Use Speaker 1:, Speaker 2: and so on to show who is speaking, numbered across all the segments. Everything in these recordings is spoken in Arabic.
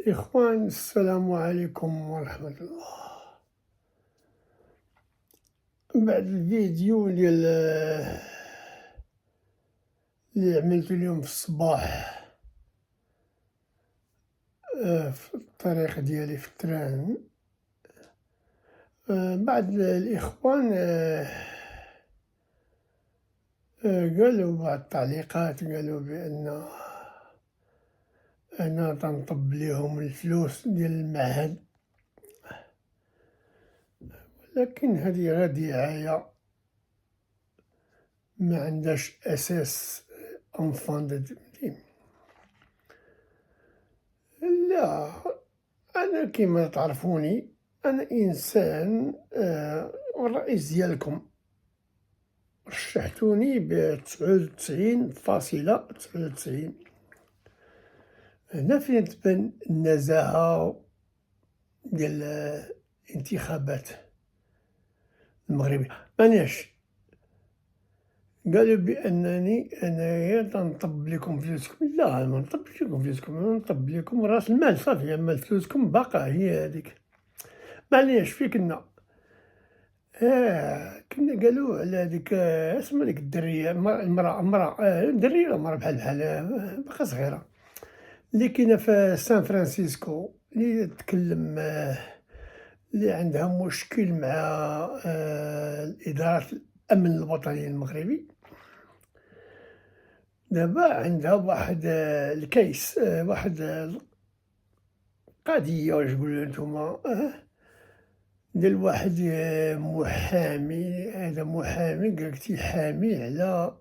Speaker 1: إخوان، السلام عليكم ورحمة الله. بعد الفيديو اللي عملتو اليوم في الصباح في الطريق ديالي في التران، بعض الإخوان قالوا بعض التعليقات، قالوا بأن أنا تنطب ليهم الفلوس ديال المعهد، لكن هذه غير دعاية ما عندهاش أساس unfounded. لا، أنا كيما تعرفوني أنا إنسان، والرئيس ديالكم رشحتوني ب99.99. هنا فين تبان النزاهة ديال الانتخابات المغربية. مانيش قالوا بأنني أنايا تنطب لكم فلوسكم. لا، ما نطبش لكم فلوسكم، أنا نطب لكم راس المال صافي، أما فلوسكم باقا هي هاذيك. معليش فين كنا؟ كنا قالوا على هاذيك اسمها ديك الدرية، المرأة درية ولا مرأة بحال باقا صغيرة، اللي كاينة في سان فرانسيسكو، اللي تتكلم اللي عندها مشكل مع إدارة الأمن الوطني المغربي. دابا عندها واحد الكيس، واحد القضية واش تقولو نتوما، ديال واحد محامي. هذا محامي قالك تيحامي على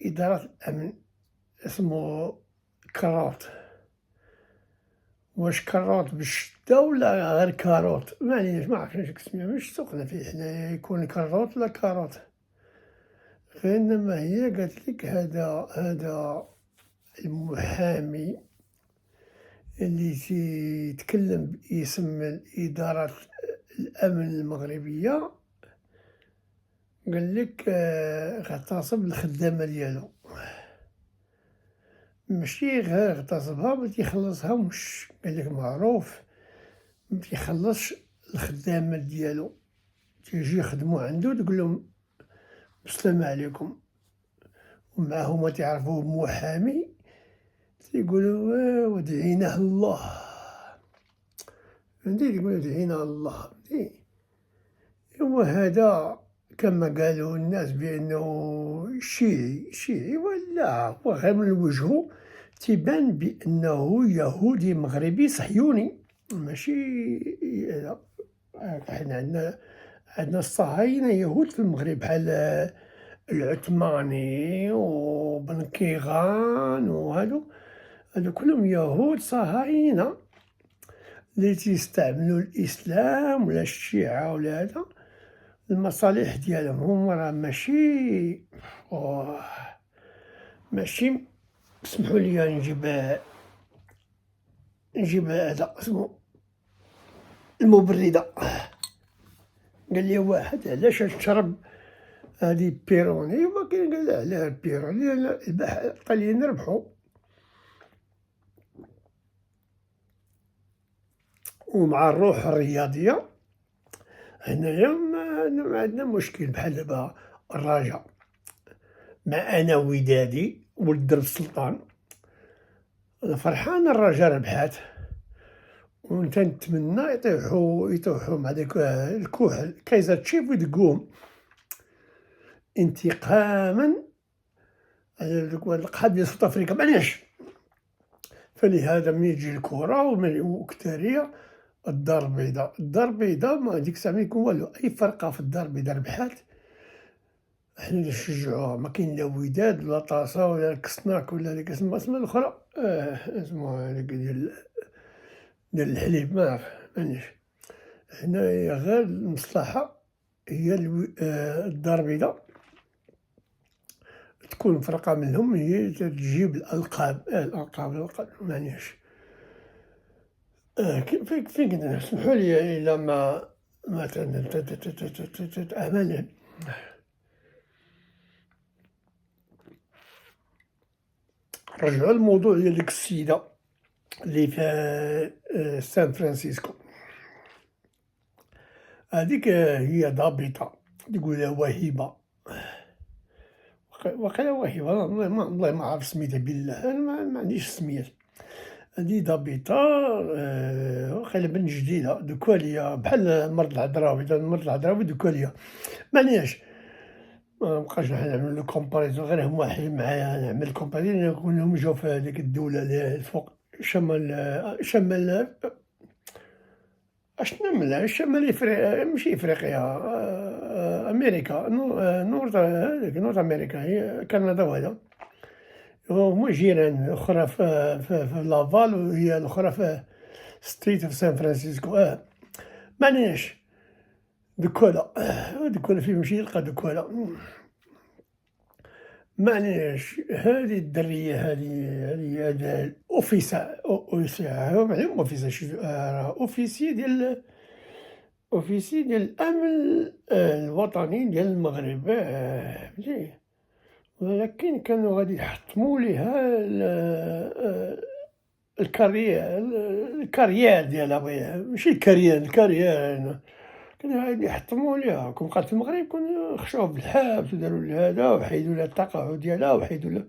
Speaker 1: إدارة الأمن، اسمو كاروط. واش كاروط بالشدة ولا غير كاروط؟ معليش معرفتش ديك السمية، مش سوقنا فيه حنايا يكون كاروط ولا كاروط، غير إنما هي قاتلك هذا المحامي اللي تيتكلم باسم إدارة الأمن المغربية، قالك اغتصب الخدامة ديالو، ماشي غير اغتصبها ما تيخلصهمش، قالك معروف ما تيخلصش الخدامات ديالو، تيجي يخدمو عندو تقولهم السلام عليكم، ومعه هما تيعرفوه محامي تيقولو ودعيناه الله، فهمتي، تيقولو دعيناه الله، فهمتي. هو هذا كما قالوا الناس بأنه شيعي ولا هو غير من وجهه تيبان بأنه يهودي مغربي صهيوني، ماشي لا. حنا عندنا الصهاينة يهود في المغرب، بحال العثماني وبن كيغان وهادو كلهم يهود صهاينة اللي تيستعملوا الإسلام ولا الشيعة ولا هذا المصالح ديالهم. هما راه ماشي اسمحوا لي نجيب هذا اسمو المبردة. قال لي واحد علاش تشرب هادي بيروني، وكاين قال علاه البيروني، الطاليين ربحو، ومع الروح الرياضية هنايا ما عندنا مشكل. بحال دابا الرجاء مع أنا ودادي ولد درب السلطان، أنا فرحان الرجاء ربحات، ونتمنى يطيحو مع داك الكحل كايزر تشيف ويدقوهم انتقاما على القحط ديال ساوث أفريقيا. معليش، فلهذا ملي تجي الكرة وكتارية الدار البيضاء ما ديك الساعة ما يكون والو، أي فرقة في الدار البيضاء ربحات حنا نشجعوها، ما كاين لا وداد ولا طاسا ولا الكسناك ولا ديك اسمها الأخرى، اسمها هذيك ديال الحليب، ما عرف مانيش. هنايا غير المصلحة هي الدار البيضاء تكون فرقة منهم هي تجيب الألقاب مانيش. فين كنا؟ سمحولي إلا ما أعمل. رجعوا الموضوع ديال ديك السيدة اللي في سان فرانسيسكو. هاذيك هي ضابطة تقولها وهيبة، واقيلا وهيبة، والله ما عارف سميتها بالله، أنا ما عنديش السميات. هاذي ضابطة واقيلا بنت جديدة دوكا بحال مرض العذراوي، مرض العذراوي دوكا معناش مابقاش نعمل comparaison، غير هما واحد معايا نعمل comparaison كلهم جاو في هاذيك الدولة الفوق شمال أشنو شمال ماشي إفريقيا، أمريكا، نورث هاذيك نورث أمريكا، هي كندا وهذا، هما جيران، الأخرى في لافال وهي الأخرى في ستريت في سان فرانسيسكو، معناش دوكا فين يمشي يلقى دوكا، معناش هاذي الدرية هاذي معلوم أوفيسي ديال الأمن الوطني ديال المغرب، فهمتي، ولكن كانو غادي يحطمو ليها الكاريير ديالها، ماشي الكاريان كانو غادي يحطمو ليها، كون بقات في المغرب كانو خشوها في الحبس ودارو لها هذا وحيدو لها التقاعد ديالها وحيدو لها،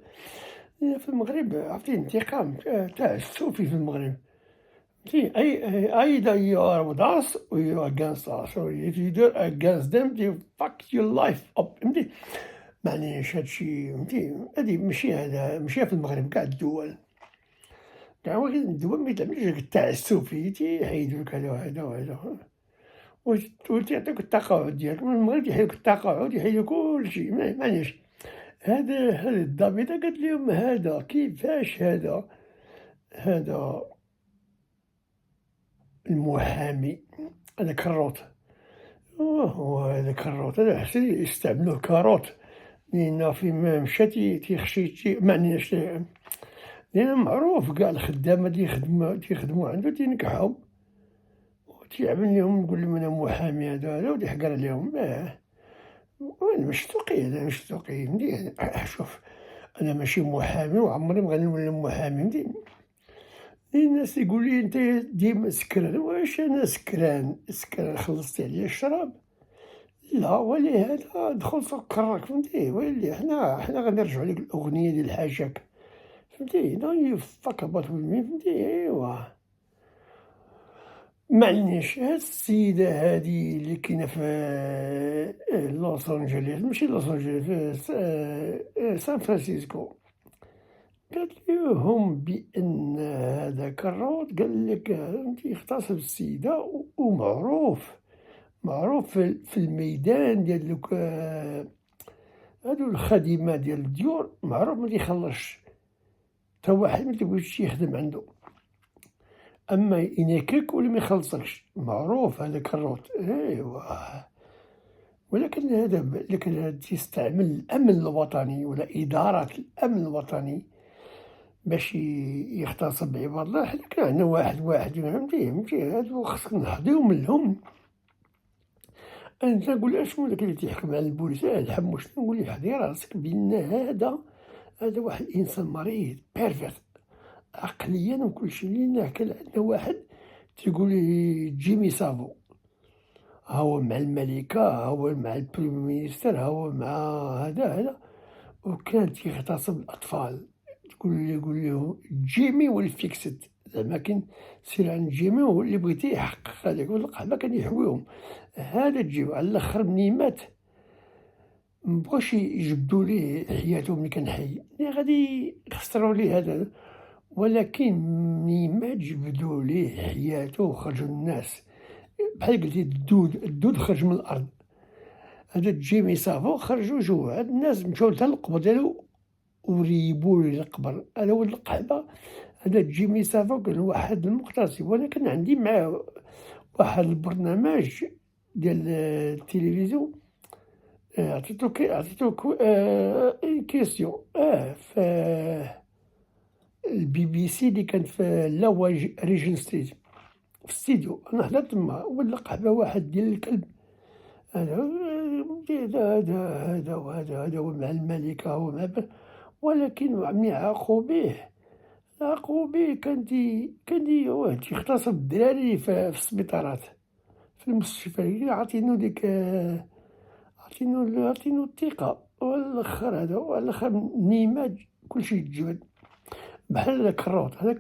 Speaker 1: هي في المغرب عرفتي الانتقام تاع السوفي في المغرب، فهمتي، either you are with us or you are against us, or if you are against them they fuck your life up، فهمتي، معناش هادشي، فهمتي، هادي ماشي في المغرب كاع الدول، كاع الدول ميتعملش التعسف، تيحيدولك هذا وهذا وهذا، وتيعطيوك التقاعد ديالك، من المغرب تيحيدولك التقاعد، يحيدو كلشي، معناش هاد الضابطة قالت ليهم هذا كيفاش هذا المحامي هذا كروت، هذا كروت هذا حسن يستعملوه كاروت، لأن فين مشى تيخشي معناش، لأن معروف قاع الخدامة اللي تيخدمو عندو تينكحو وتيعمل ليهم يقول لهم أنا محامي هذا وتيحقر عليهم، أنا ماشي ذوقي فهمتي، شوف أنا ماشي محامي وعمري ما غادي نولي محامي، فهمتي، الناس يقولولي أنت ديما سكران، واش أنا سكران خلصتي عليا الشراب، لا ولهذا دخل سكرك، فهمتي، ويلي حنا غادي نرجعو لديك الأغنية ديال حاجاك، فهمتي، don't you fuck about with me، فهمتي، إيوا، معليش هاد السيدة هادي اللي كاينة في لوس أنجليس، ماشي لوس أنجليس، في سان فرانسيسكو، قالت ليهم بأن هذاك الروض قالك فهمتي اغتصب السيدة معروف في الميدان ديال دوك هادو الخادمات ديال الديور، معروف متيخلصش تا واحد متيبغيش يخدم عندو، أما ينكرك ولا ميخلصكش، معروف هذاك الروت، إيوا، ولكن هذا تيستعمل الأمن الوطني ولا إدارة الأمن الوطني باش يغتصب عباد الله، حنا كان عندنا واحد فهمتي، هادو خصك نحضيو منهم، أنا تنقول أشنو داك اللي تيحكم على البوليس الحموش، نقول ليه حضي راسك بأن هذا واحد الإنسان مريض بيرفكت عقليا وكلشي، لأن كان عندنا واحد تيقول ليه جيمي سافو، ها هو مع الملكة، ها هو مع البريمير مينيستر، ها هو مع هذا وكان تيغتصب الأطفال، يقول له جيمي will fix it، زعما كان سير عند جيمي هو اللي بغيتي يحقق هذاك، والقحبة كان يحويهم، هذا تجيو على الآخر مني مات مبغاوش يجبدو ليه حياتو ملي كان حي، غادي يخسرو ليه هذا، ولكن ملي مات جبدو ليه حياتو وخرجو الناس بحال قلتي الدود خرج من الأرض، هذا جيمي سافو خرجو جوع، هاد الناس مشاو حتى للقبر ديالو وريبو ليه القبر، هذا هو القحبة، هذا جيمي سافو كان واحد المغتصب، وأنا كان عندي معاه واحد البرنامج ديال التلفزيون، عطيتو كيسيون في الBBC اللي كانت في لاوا ريجن ستريت في ستيديو، أنا حضرت تما، ولا قحبة واحد ديال الكلب، هذا وهذا مع الملكة ولكن ملي عاقو به عقوبي واه تيغتصب الدراري في السبيطارات، في المستشفيات، عاطينو الثقة، والآخر هذا والآخر نيمات كلشي يتجبد، بحال هذاك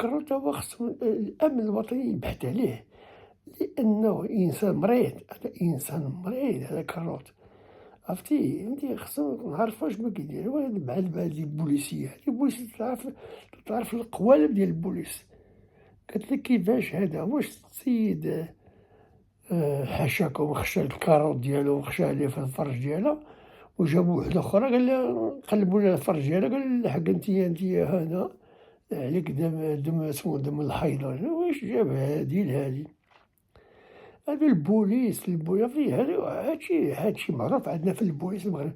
Speaker 1: الروت هو خصو الأمن الوطني يبحث عليه، لأنه إنسان مريض، هذا إنسان مريض هذاك الروت، عرفتي خصنا نعرفو واش ما كيدير، هو مع هاد البوليسية، تعرف القوالب ديال البوليس، قاتلك كيفاش هذا، واش السيد حاشاكم خشى الكاروط ديالو وخشى عليه في الفرج ديالها، وجابو وحدة أخرى قلبو ليها الفرج ديالها قال لها الحق انتيا هنا عليك دم الحيض، واش جاب هادي لهادي، هادو البوليس هادشي معروف عندنا في البوليس المغربي،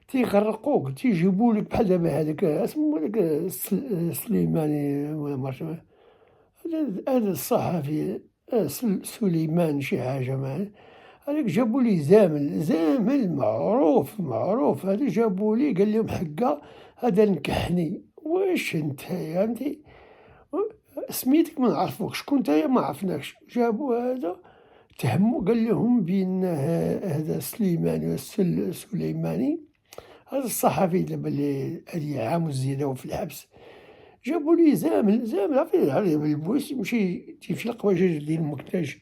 Speaker 1: تيغرقوك تيجيبولك بحال دابا هذاك اسمو داك سليماني ولا معرفتش هذا الصحفي سليمان شي حاجة هذاك جابو ليه زامل معروف هذا جابو ليه قال لهم حقا هذا نكحني، واش نتايا انتي سميتك ما نعرفوكش، شكون نتايا ما عرفناكش، جابو هذا تهمو قال لهم بأن هذا سليماني هذا الصحفي دابا اللي هادي عام وزيادة وهو في الحبس، جابو ليه زامل عرفتي البوليس تيمشي للقواجج ديال المكتاج،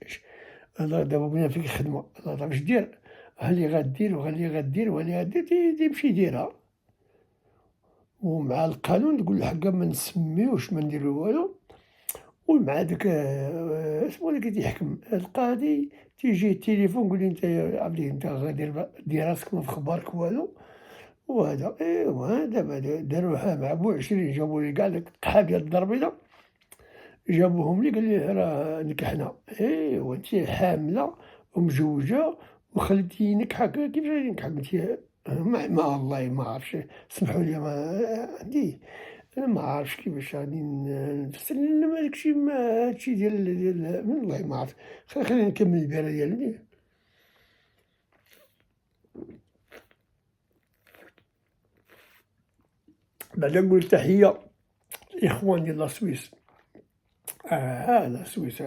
Speaker 1: الله دابا بنا فيك الخدمة، الله تعرف اش دير، ها اللي غدير وها اللي غدير تيمشي يديرها، ومع القانون تقول حقا ما نسميوش ما نديرو والو، ومع داك اسمو هذاك اللي تيحكم القاضي تيجيه التليفون يقول ليه نتايا عبدي انت غادير دير راسك ما في خبارك والو، وهذا إيوا دابا داروها مع بوعشرين جابو لي قاع داك القحال ديال الدار البيضا، جابوهم لي قال لي راه نكحنا، إيوا انت حاملة ومزوجة وخليتيه ينكحك، كيفاش غادي ينكحك انت ما والله ما عرفتش، سمحولي عندي أنا ما عارفش كيفاش غادي نفسر لأن داكشي هادشي ديال والله ما عرفت، خليني نكمل البيرة ديالي. بعدا نقول تحية للإخوان ديال لاسويس، لا سويس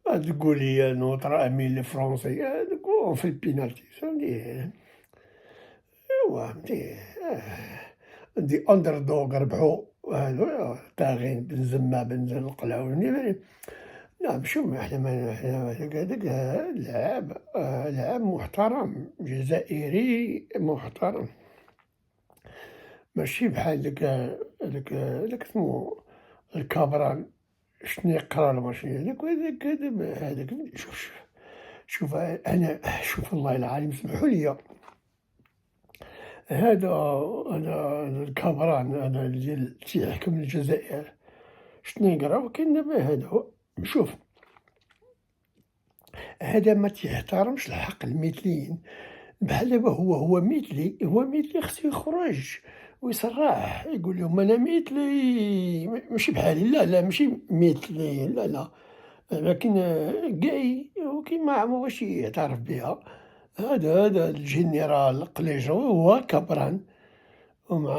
Speaker 1: تقول لي نوتر أمي لفرونسي دوك في البينالتي فهمتي، إيوا فهمتي دي أندر دوغ ربحو هادو طاغين بن زما بن القلاوي، لا ماشي حنا هذاك لاعب محترم جزائري محترم، ماشي بحال داك سمو الكابران شنيقرا ولا ماشي هذاك شوف أنا شوف الله العظيم سمحولي هذا الكابران هذا ديال تيحكم الجزائر شنيقرا، وكاين دابا هذا شوف هذا ما تيحترمش الحق المثليين، بحال دابا هو مثلي خصو يخرج ويصرح يقول لهم أنا مثلي ماشي بحالي، لا ماشي مثلي لا، لكن كاي ولكن ما عمرو يعترف بها، هذا الجنرال قليجو هو كبران، ومع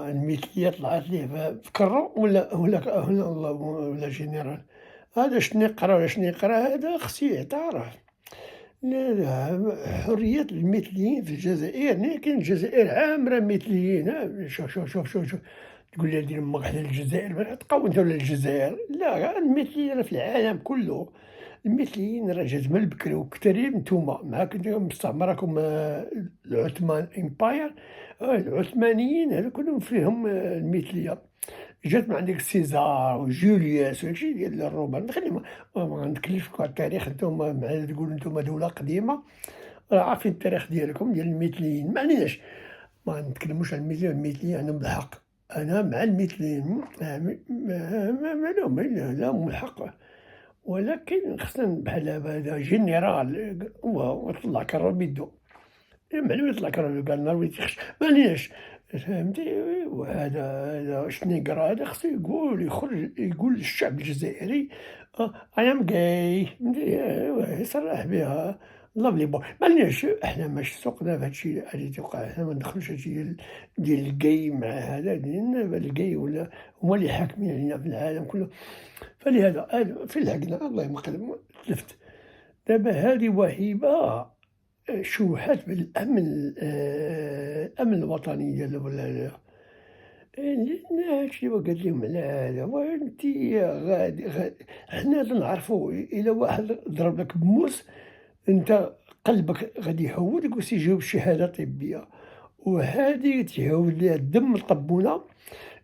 Speaker 1: المثلية طلعت ليه في كرو ولا جنرال، هذا شنيقرا هذا خصو يعترف، حرية المثليين في الجزائر، كاين الجزائر عامرة مثليين، شوف تقول لي دير امك حنا الجزائر تقاو انت ولا الجزائر، لا المثليين في العالم كله، المثليين راه جات من بكري وكثرين نتوما معاك مستعمركم العثمان امباير، العثمانيين هذو كلهم فيهم المثلية، جات من عندك سيزار وجوليوس وهادشي ديال الرومان، خلينا ما غنتكلمش على التاريخ، نتوما مع تقولوا نتوما دولة قديمة راه عارفين التاريخ ديالكم ديال المثليين، معليش ما نتكلموش على المثليين عندهم الحق، أنا مع المثليين ما لهم الحق، ولكن خصنا بحال هذا جنرال هو طلع كرا بيدو، معلوم يطلع كرا قال النهار وليت يخش معليش فهمتي، وهذا شنيقرا هذا خصو يخرج يقول للشعب الجزائري I am gay، فهمتي يصرح بها، لافلي بون معناش حنا ماش سوقنا في هادشي اللي تيوقع، حنا ما ندخلوش هادشي ديال الكاي مع هذا، لأن الكاي ولا هما اللي حاكمين علينا في العالم كلّه، فلهذا فين لحقنا اللهم قدم تلفت، دابا هذه وهيبة شوهت بالأمن الأمن الوطني ديال ولا لأن هادشي قال لهم على هذا، وأنتِ غادي حنا تنعرفوا إلا واحد ضرب لك بموس أنت قلبك غادي يحوّلك وسي يجيو بشهادة طبية، وهذه تيعاود ليها الدم القبونة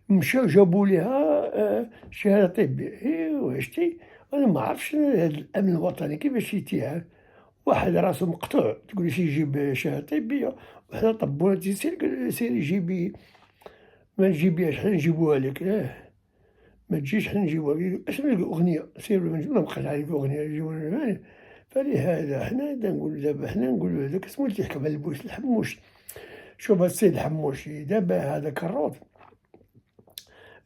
Speaker 1: مشاو جابوا ليها شهادة طبية، إيوا شتي أنا ما عرفتش هاد الأمن الوطني كيفاش يتيعاد، واحد راسو مقطوع تقول لي سير جيب شهادة طبية، وحنا طبّونا سيري جيبي ما تجيبيهاش حنا نجيبوها لك، ما تجيش حنا نجيبوها لك، اش من الأغنية سير ما نبقاش عليك الأغنية يجيبوها فلهذا حنا تنقولو دابا حنا نقولو هذاك سمو اللي تيحكم على البوليس الحموش، شوف السيد الحموشي دابا هذا كروت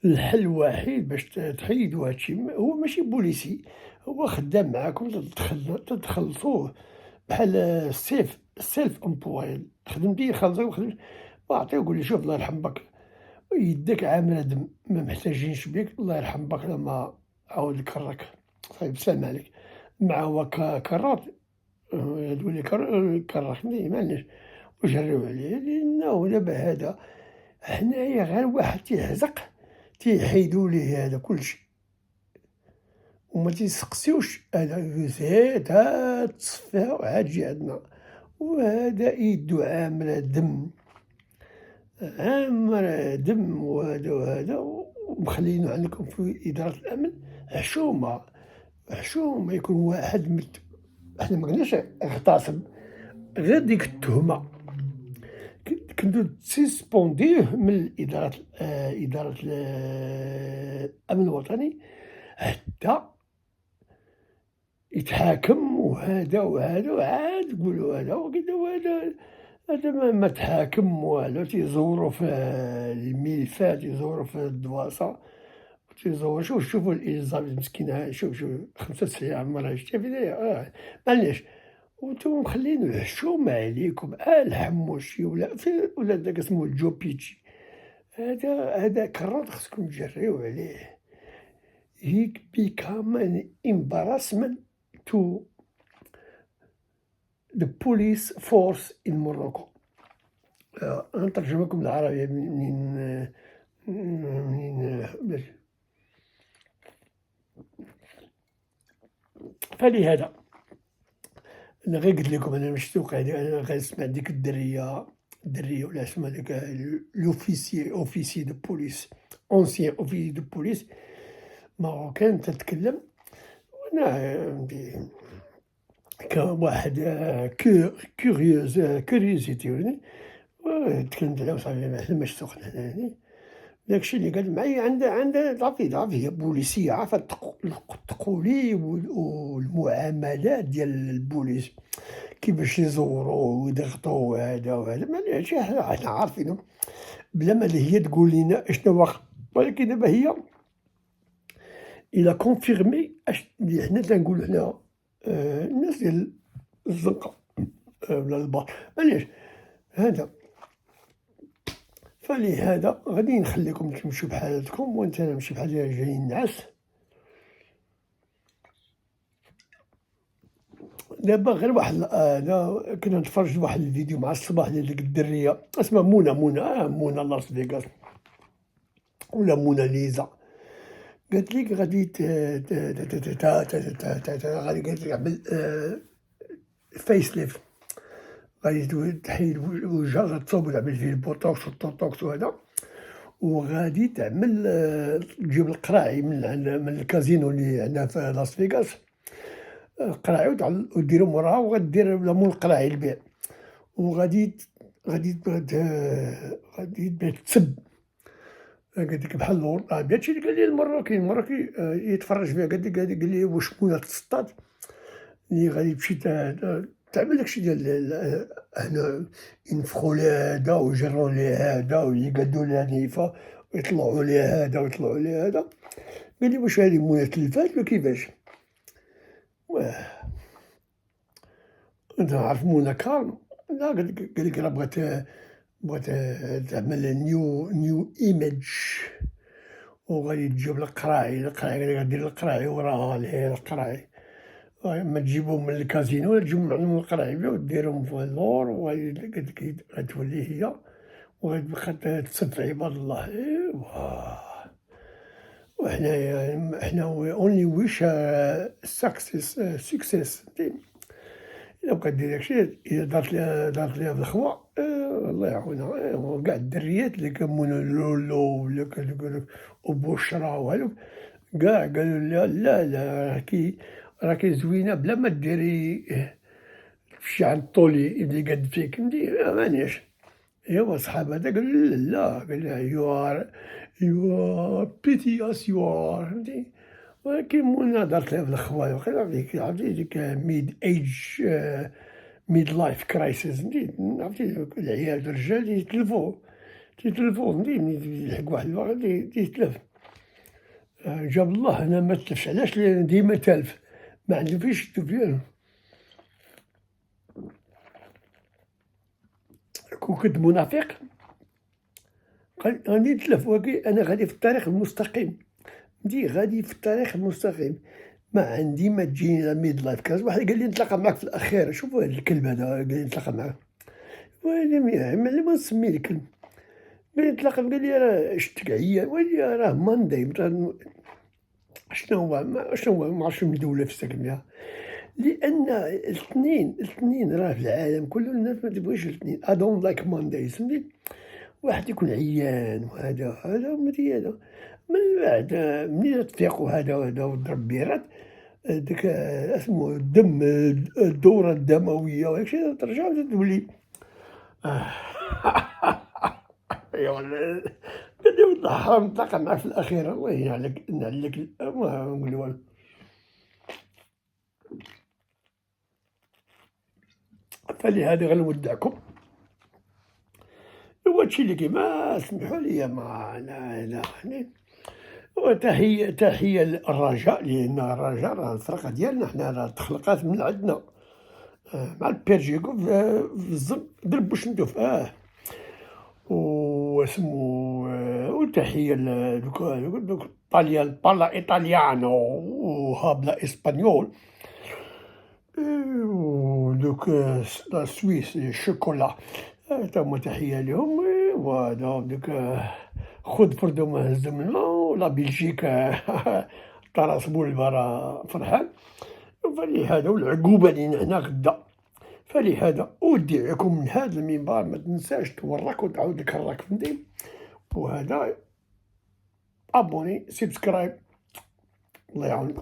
Speaker 1: الحل الوحيد باش تحيدو هادشي هو ماشي بوليسي، هو خدام معاكم تتخلصوه بحال self employed خدمتي يخلصوك وعطيوه قول له شوف الله يرحم بك يدك عاملة دم ما محتاجينش بيك الله يرحم بك لما عاود كرك صايب بالسلامة عليك، مع هو كرات تقول لي كرهني معليش وجريو عليه لأنه دابا هذا حنايا غير واحد تيهزق تيحيدو ليه هذا كلشي، وما تيسقسيوش هذا زيد عاد تصفيها وعاد جي عندنا، وهذا يدو عاملة دم، عاملة دم وهذا ومخلينو عندكم في إدارة الأمن حشومة، حشومة يكون واحد حنا ما قلناش اغتصب، غير ديك التهمة كنتو تسيسبونديه من إدارة الأمن الوطني حتى يتحاكم وهذا وعاد تقولو هذا هذا ما تحاكم والو تيزورو في الملفات يزورو في الدواسة تيزورو شوفو الإليزابيث مسكينة شوف 95 عمرها شتيها في دايرة معليش وانتم مخلينو حشومة عليكم الحموشي ولا داك سمو جو بيتشي هذا كرات خصكم تجريو عليه he become an embarrassment to the police force in Morocco. نترجم لكم العربية منين باش فلهذا أنا غير قلت لكم أنا مش توقع أنا غنسمع ديك الدرية ولا اسمها ديك أوفيسي دو بوليس أونسيان أوفيسي دو بوليس ماروكان تتكلم وأنا كواحد كوريوزيتي تكلمت عليها وصافي حنا ماش سخنا هناني، داكشي اللي قال معايا عندها ضعفي هي بوليسية عارفة التقولي والمعاملات ديال البوليس كيفاش يزوروه ويضغطوه وهذا معليش حنا عارفينهم بلا ما هي تقول لينا اشنو واقع، ولكن دابا هي إلا كونفيرمي اللي حنا تنقولو حنا الناس ديال الزنقة ولا البحر معليش هذا، فلهذا غادي نخليكم تمشيو بحالاتكم وأنت نمشي بحالي جاي نعس، دابا غير واحد أنا كنا نتفرج لواحد الفيديو مع الصباح ديال ديك الدرية اسمها منى لاس فيغاس ولا موناليزا، قالت لك غادي غادي تعمل فيس ليفت غادي تحيد وجهها غتصوب وتعمل فيه البوتوكس والتوتوكس وهذا، وغادي تعمل تجيب القراعي من الكازينو اللي عندها في لاس فيغاس، قراعي وديرهم وراها وغدير لمول القراعي البيع، وغادي تسب قالت لك بحال هادشي اللي قال لي المراكي يتفرج فيها قال لي واش مونا تصطاد اللي غادي تمشي تعمل داكشي ديال هنا ينفخو ليها هذا ويجرو ليها هذا ويقادو ليها نيفة ويطلعو ليها هذا ويطلعو ليها هذا، قال لي واش هادي مونا تلفات ولا كيفاش؟ نعرف منى كالم، لا قالك راه بغات تعمل new image وغادي تجيب القراعي، قالك غدير القراعي وراها القراعي، أما تجيبهم من الكازينو ولا تجمعهم القراعي وديرهم في اللور قالك غتولي هي وغتبقى تسد في عباد الله. إيوا وحنا we only wish success فهمتي. إلا بقات دير داكشي إلا دارت ليها في الخوا الله يعاونها. وقاع الدريات اللي كيمونو لولو ولا كيقولك وبشرى وهادوك قاع قالوا لها لا راكي زوينة بلا ما ديري تمشي عند طولي اللي قاد فيك فهمتي مانيش. إيوا صحابها هذا قالوا لا قال لها you are pretty as you are فهمتي. ولكن منى دارت لها في الخوا وقيلا عرفتي ديك mid life crisis فهمتي. عرفتي العيال الرجال تيتلفو فهمتي ملي يلحق واحد الوقت تيتلف. جاب الله أنا متلفش علاش لأن ديما تالف معندو فين يشدو فيها. كون كنت منافق غادي نتلف ولكن أنا غادي في الطريق المستقيم فهمتي غادي في الطريق المستقيم. ما عندي ما تجيني لا ميد لايف كرايسيس. واحد قال لي نتلاقى معاك في الأخير شوفوا هاد الكلب هذا قال لي نتلاقى معاك وأنا ما نسمي الكلب قال لي نتلاقى قال لي راه شتك عيان ويلي راه مانداي شنو هو معرفتش من دولة في السكن بها. لأن الاثنين راه في العالم كل الناس ما تبغيش الاثنين I don't like Mondays فهمتي. واحد يكون عيان وهذا ومدري هذا من بعد ملي تفيقو هذا وضرب بيرات داك اسمو الدم الدورة الدموية وداك الشي ترجع تولي أيوا قال لي والله حرام نتلاقى معاك في الأخيرة الله ينعلك ما نقول والو. فلهذا غنودعكم هو هادشي اللي كيما سمحوا لي ما أنا وتحية للرجاء لأن الرجاء راه الفرقة ديالنا حنا راه تخلقات من عندنا مع البيرجيكو في الزم درب بوشنتوف واسمو وتحية دوك الطاليان بالا إيطاليانو وهابلا إسبانيول ودوك لا سويس الشوكولا تا هما تحية ليهم. وهذا دوك خذ فردو ما هز منها ولا بلجيك طراس بولبا راه فرحان. فلهذا والعقوبة لينا هنا غدا فلهذا أودعكم من هذا المنبر ما تنساش تورك وتعاود تكرك فهمتي. وهذا أبوني سبسكرايب الله يعاونكم.